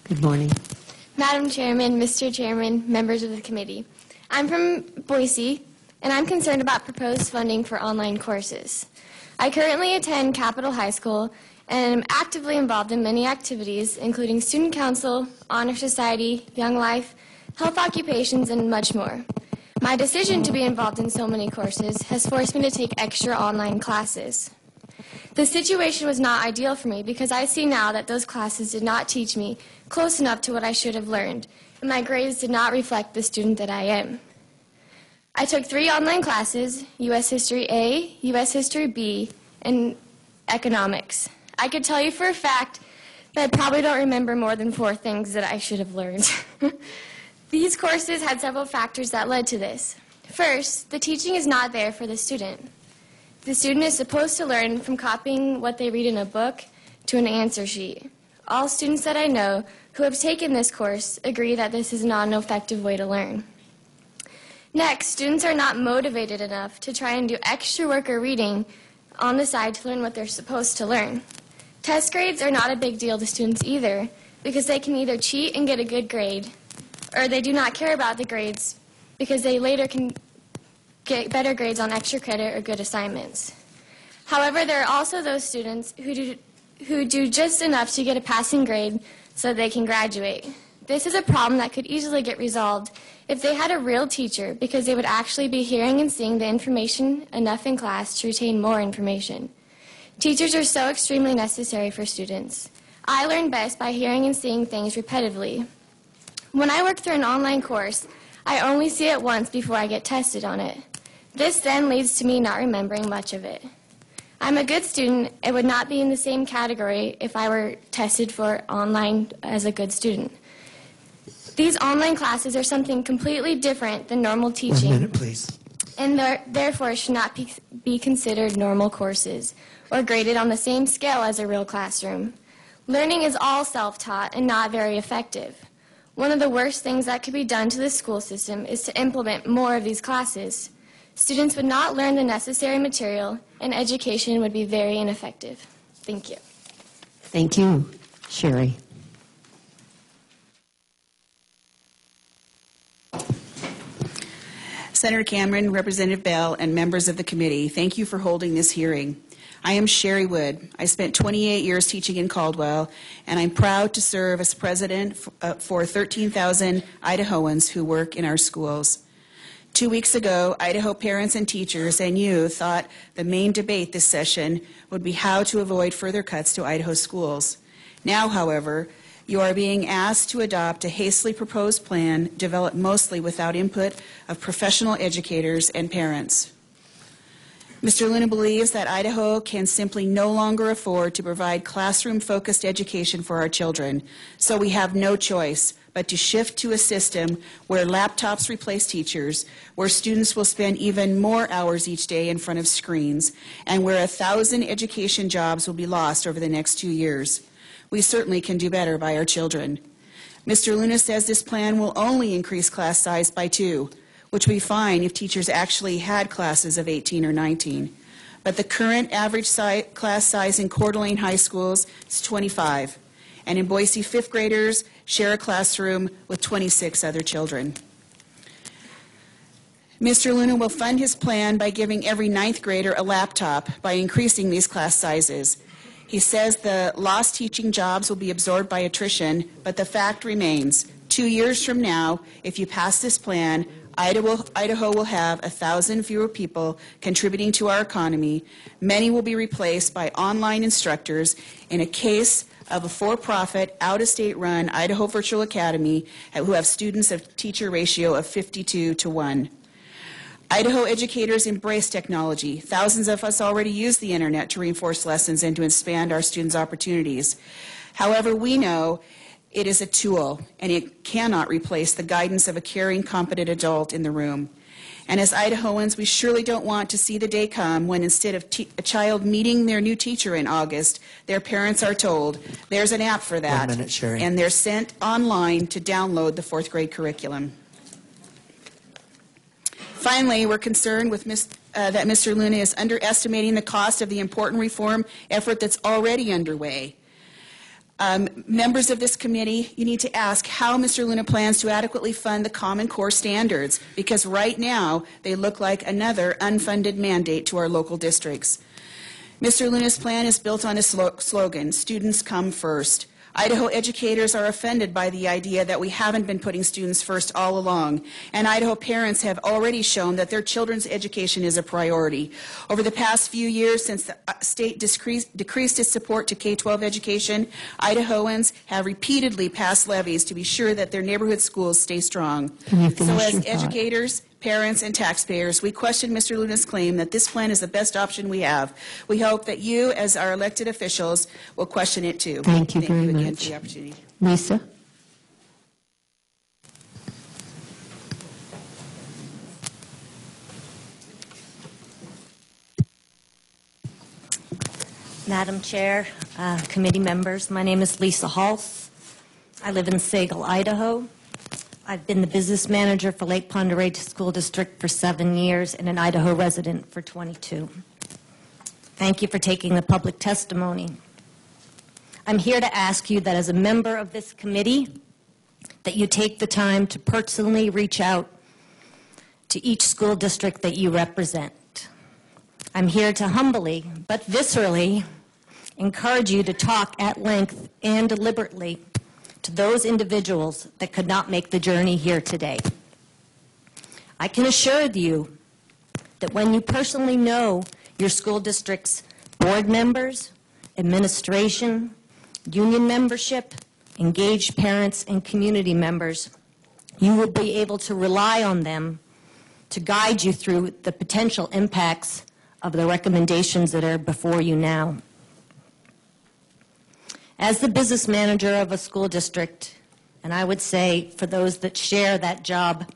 Good morning. Madam Chairman, Mr. Chairman, members of the committee. I'm from Boise, and I'm concerned about proposed funding for online courses. I currently attend Capitol High School and am actively involved in many activities, including Student Council, Honor Society, Young Life, Health Occupations, and much more. My decision to be involved in so many courses has forced me to take extra online classes. The situation was not ideal for me because I see now that those classes did not teach me close enough to what I should have learned, and my grades did not reflect the student that I am. I took 3 online classes, U.S. History A, U.S. History B, and Economics. I could tell you for a fact that I probably don't remember more than 4 things that I should have learned. These courses had several factors that led to this. First, the teaching is not there for the student. The student is supposed to learn from copying what they read in a book to an answer sheet. All students that I know who have taken this course agree that this is not an effective way to learn. Next, students are not motivated enough to try and do extra work or reading on the side to learn what they're supposed to learn. Test grades are not a big deal to students either because they can either cheat and get a good grade, or they do not care about the grades because they later can get better grades on extra credit or good assignments. However, there are also those students who do just enough to get a passing grade so they can graduate. This is a problem that could easily get resolved if they had a real teacher because they would actually be hearing and seeing the information enough in class to retain more information. Teachers are so extremely necessary for students. I learn best by hearing and seeing things repetitively. When I work through an online course, I only see it once before I get tested on it. This then leads to me not remembering much of it. I'm a good student and would not be in the same category if I were tested for online as a good student. These online classes are something completely different than normal teaching. 1 minute, please. And therefore should not be considered normal courses or graded on the same scale as a real classroom. Learning is all self-taught and not very effective. One of the worst things that could be done to the school system is to implement more of these classes. Students would not learn the necessary material, and education would be very ineffective. Thank you. Thank you. Sherry. Senator Cameron, Representative Bell, and members of the committee, thank you for holding this hearing. I am Sherry Wood. I spent 28 years teaching in Caldwell, and I'm proud to serve as president for 13,000 Idahoans who work in our schools. 2 weeks ago, Idaho parents and teachers and you thought the main debate this session would be how to avoid further cuts to Idaho schools. Now, however, you are being asked to adopt a hastily proposed plan developed mostly without input of professional educators and parents. Mr. Luna believes that Idaho can simply no longer afford to provide classroom-focused education for our children, so we have no choice but to shift to a system where laptops replace teachers, where students will spend even more hours each day in front of screens, and where 1,000 education jobs will be lost over the next 2 years. We certainly can do better by our children. Mr. Luna says this plan will only increase class size by 2, which would be fine if teachers actually had classes of 18 or 19. But the current average class size in Coeur d'Alene high schools is 25. And in Boise, 5th graders share a classroom with 26 other children. Mr. Luna will fund his plan by giving every 9th grader a laptop by increasing these class sizes. He says the lost teaching jobs will be absorbed by attrition, but the fact remains, 2 years from now, if you pass this plan, Idaho will have 1,000 fewer people contributing to our economy. Many will be replaced by online instructors in a case of a for-profit, out-of-state run Idaho Virtual Academy who have students of teacher ratio of 52 to 1. Idaho educators embrace technology. Thousands of us already use the internet to reinforce lessons and to expand our students' opportunities. However, we know it is a tool, and it cannot replace the guidance of a caring, competent adult in the room. And as Idahoans, we surely don't want to see the day come when instead of a child meeting their new teacher in August, their parents are told, there's an app for that. 1 minute, Sherry. And they're sent online to download the 4th grade curriculum. Finally, we're concerned with that Mr. Luna is underestimating the cost of the important reform effort that's already underway. Members of this committee, you need to ask how Mr. Luna plans to adequately fund the Common Core standards, because right now they look like another unfunded mandate to our local districts. Mr. Luna's plan is built on a slogan, students come first. Idaho educators are offended by the idea that we haven't been putting students first all along, and Idaho parents have already shown that their children's education is a priority. Over the past few years, since the state decreased its support to K-12 education, Idahoans have repeatedly passed levies to be sure that their neighborhood schools stay strong. Can you So finish as your thought? educators, parents, and taxpayers, we question Mr. Luna's claim that this plan is the best option we have. We hope that you, as our elected officials, will question it too. Thank you very again much. for the opportunity. Lisa? Madam Chair, committee members, my name is Lisa Halse. I live in Sagal, Idaho. I've been the business manager for Lake Pend Oreille School District for 7 years and an Idaho resident for 22. Thank you for taking the public testimony. I'm here to ask you that as a member of this committee, that you take the time to personally reach out to each school district that you represent. I'm here to humbly, but viscerally, encourage you to talk at length and deliberately to those individuals that could not make the journey here today. I can assure you that when you personally know your school district's board members, administration, union membership, engaged parents, and community members, you will be able to rely on them to guide you through the potential impacts of the recommendations that are before you now. As the business manager of a school district, and I would say for those that share that job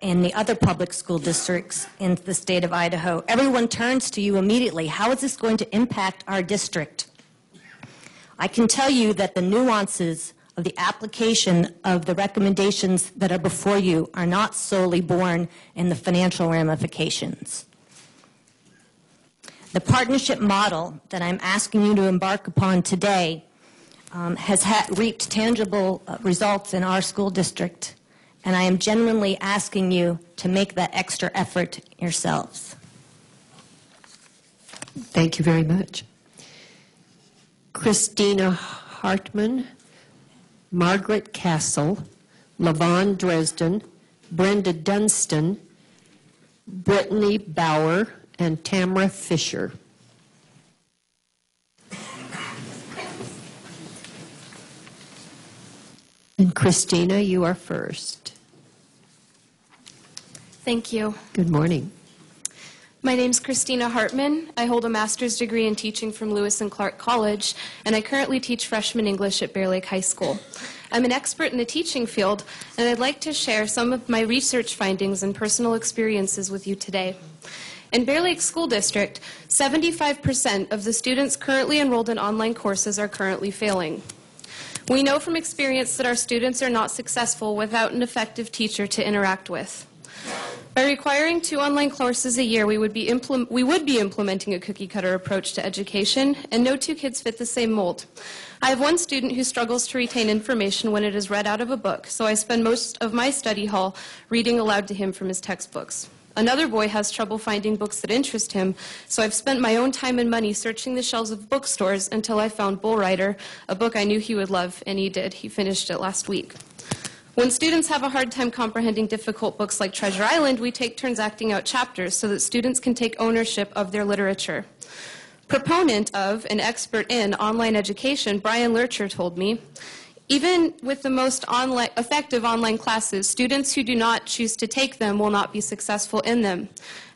in the other public school districts in the state of Idaho, everyone turns to you immediately. How is this going to impact our district? I can tell you that the nuances of the application of the recommendations that are before you are not solely born in the financial ramifications. The partnership model that I'm asking you to embark upon today has reaped tangible results in our school district, and I am genuinely asking you to make that extra effort yourselves. Thank you very much. Christina Hartman, Margaret Castle, Lavon Dresden, Brenda Dunstan, Brittany Bauer, and Tamara Fisher. And Christina, you are first. Thank you. Good morning. My name's Christina Hartman. I hold a master's degree in teaching from Lewis and Clark College, and I currently teach freshman English at Bear Lake High School. I'm an expert in the teaching field, and I'd like to share some of my research findings and personal experiences with you today. In Bear Lake School District, 75% of the students currently enrolled in online courses are currently failing. We know from experience that our students are not successful without an effective teacher to interact with. By requiring 2 online courses a year, we would be implementing a cookie-cutter approach to education, and no 2 kids fit the same mold. I have one student who struggles to retain information when it is read out of a book, so I spend most of my study hall reading aloud to him from his textbooks. Another boy has trouble finding books that interest him, so I've spent my own time and money searching the shelves of bookstores until I found Bull Rider, a book I knew he would love, and he did. He finished it last week. When students have a hard time comprehending difficult books like Treasure Island, we take turns acting out chapters so that students can take ownership of their literature. Proponent of and expert in online education, Brian Lurcher told me, even with the most effective online classes, students who do not choose to take them will not be successful in them.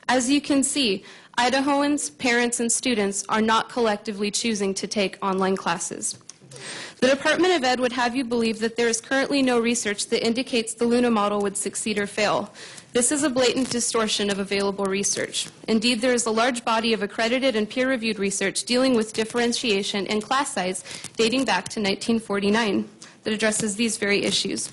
As you can see, Idahoans, parents, and students are not collectively choosing to take online classes. The Department of Ed would have you believe that there is currently no research that indicates the Luna model would succeed or fail. This is a blatant distortion of available research. Indeed, there is a large body of accredited and peer-reviewed research dealing with differentiation and class size dating back to 1949 that addresses these very issues.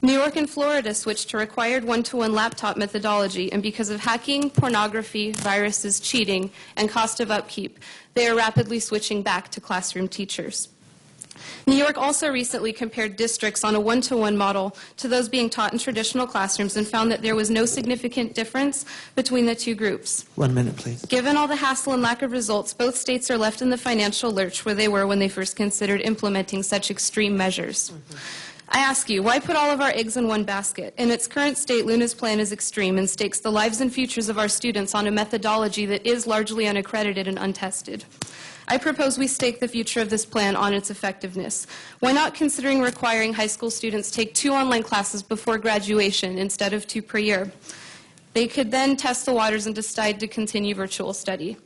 New York and Florida switched to required one-to-one laptop methodology, and because of hacking, pornography, viruses, cheating, and cost of upkeep, they are rapidly switching back to classroom teachers. New York also recently compared districts on a one-to-one model to those being taught in traditional classrooms and found that there was no significant difference between the two groups. 1 minute, please. Given all the hassle and lack of results, both states are left in the financial lurch where they were when they first considered implementing such extreme measures. I ask you, why put all of our eggs in one basket? In its current state, Luna's plan is extreme and stakes the lives and futures of our students on a methodology that is largely unaccredited and untested. I propose we stake the future of this plan on its effectiveness. Why not considering requiring high school students take 2 online classes before graduation instead of 2 per year? They could then test the waters and decide to continue virtual study.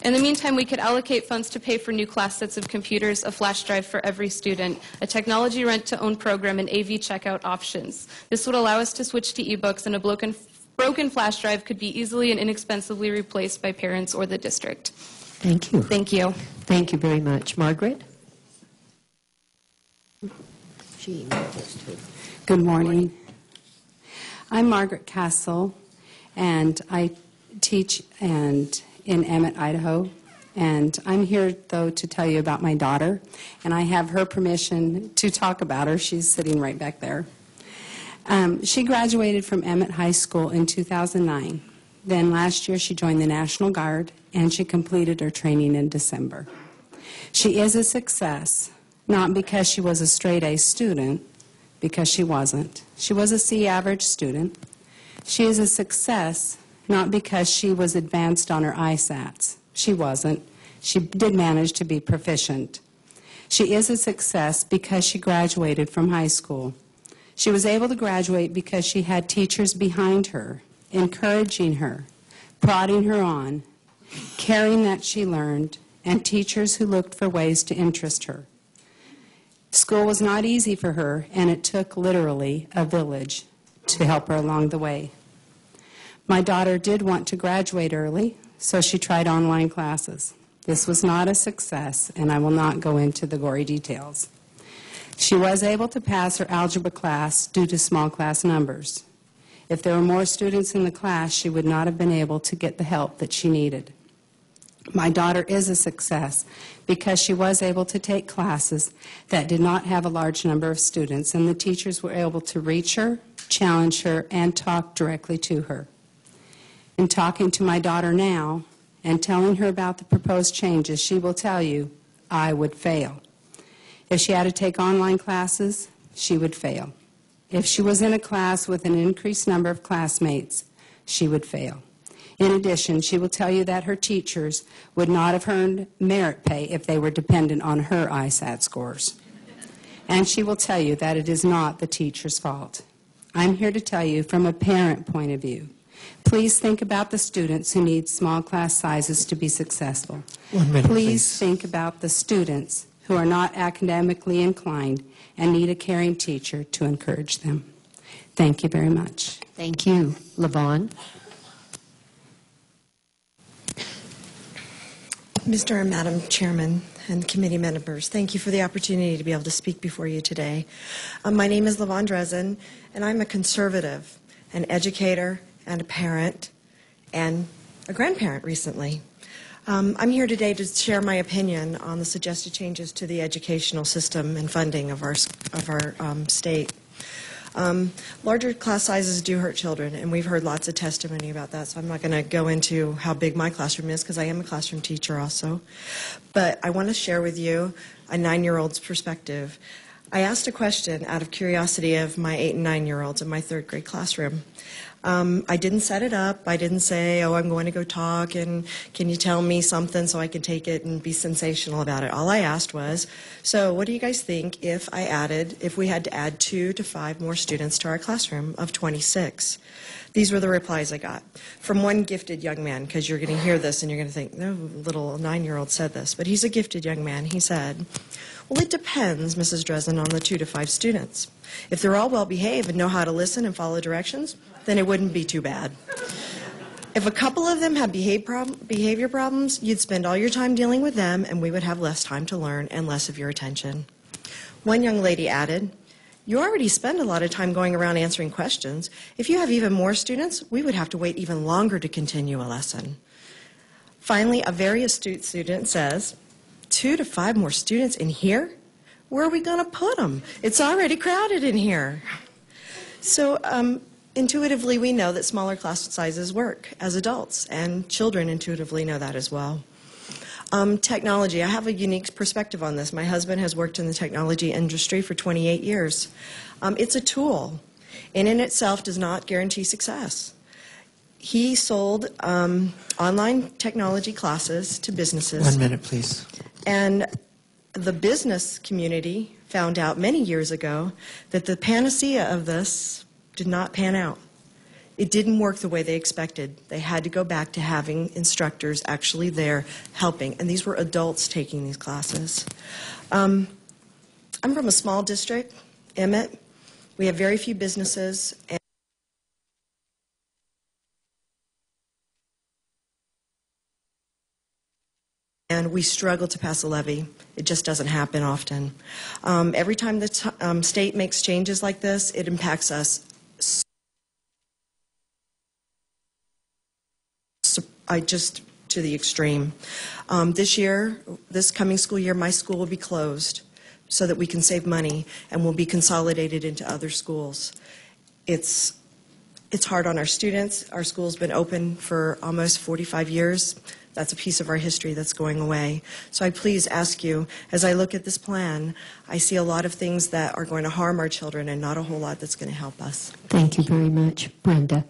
In the meantime, we could allocate funds to pay for new class sets of computers, a flash drive for every student, a technology rent-to-own program, and AV checkout options. This would allow us to switch to e-books, and a broken flash drive could be easily and inexpensively replaced by parents or the district. Thank you. Thank you. Thank you very much. Margaret? Good morning. I'm Margaret Castle, and I teach in Emmett, Idaho. And I'm here, though, to tell you about my daughter, and I have her permission to talk about her. She's sitting right back there. She graduated from Emmett High School in 2009. Then last year she joined the National Guard, and she completed her training in December. She is a success, not because she was a straight-A student, because she wasn't. She was a C average student. She is a success, not because she was advanced on her ISATs. She wasn't. She did manage to be proficient. She is a success because she graduated from high school. She was able to graduate because she had teachers behind her, encouraging her, prodding her on, caring that she learned, and teachers who looked for ways to interest her. School was not easy for her, and it took literally a village to help her along the way. My daughter did want to graduate early, so she tried online classes. This was not a success, and I will not go into the gory details. She was able to pass her algebra class due to small class numbers. If there were more students in the class, she would not have been able to get the help that she needed. My daughter is a success because she was able to take classes that did not have a large number of students, and the teachers were able to reach her, challenge her, and talk directly to her. In talking to my daughter now and telling her about the proposed changes, she will tell you, I would fail. If she had to take online classes, she would fail. If she was in a class with an increased number of classmates, she would fail. In addition, she will tell you that her teachers would not have earned merit pay if they were dependent on her ISAT scores. And she will tell you that it is not the teacher's fault. I'm here to tell you from a parent point of view. Please think about the students who need small class sizes to be successful. 1 minute, Please think about the students who are not academically inclined and need a caring teacher to encourage them. Thank you very much. Thank you. Levon? Mr. and Madam Chairman and committee members, thank you for the opportunity to be able to speak before you today. My name is Levon Dresden, and I'm a conservative, an educator, and a parent, and a grandparent recently. I'm here today to share my opinion on the suggested changes to the educational system and funding of our state. Larger class sizes do hurt children, and we've heard lots of testimony about that, so I'm not going to go into how big my classroom is because I am a classroom teacher also. But I want to share with you a 9-year-old's perspective. I asked a question out of curiosity of my 8- and 9-year-olds in my 3rd grade classroom. I didn't set it up. I didn't say, oh, I'm going to go talk, and can you tell me something so I can take it and be sensational about it? All I asked was, so what do you guys think if we had to add 2 to 5 more students to our classroom of 26? These were the replies I got from one gifted young man, because you're going to hear this and you're going to think, no, little 9-year-old said this, but he's a gifted young man. He said, well, it depends, Mrs. Dresden, on the 2 to 5 students. If they're all well-behaved and know how to listen and follow directions, then it wouldn't be too bad. If a couple of them have behavior problems, you'd spend all your time dealing with them, and we would have less time to learn and less of your attention. One young lady added, you already spend a lot of time going around answering questions. If you have even more students, we would have to wait even longer to continue a lesson. Finally, a very astute student says, 2 to 5 more students in here? where are we going to put them? It's already crowded in here. So intuitively, we know that smaller class sizes work as adults, and children intuitively know that as well. Technology, I have a unique perspective on this. My husband has worked in the technology industry for 28 years. It's a tool, and in itself does not guarantee success. He sold online technology classes to businesses. 1 minute, please. And the business community found out many years ago that the panacea of this did not pan out. It didn't work the way they expected. They had to go back to having instructors actually there helping, and these were adults taking these classes. I'm from a small district, Emmett. We have very few businesses, and we struggle to pass a levy. It just doesn't happen often. Every time the state makes changes like this, it impacts us just to the extreme. This coming school year, my school will be closed so that we can save money and will be consolidated into other schools. It's hard on our students. Our school's been open for almost 45 years. That's a piece of our history that's going away. So I please ask you, as I look at this plan, I see a lot of things that are going to harm our children and not a whole lot that's going to help us. Thank you very much. Brenda.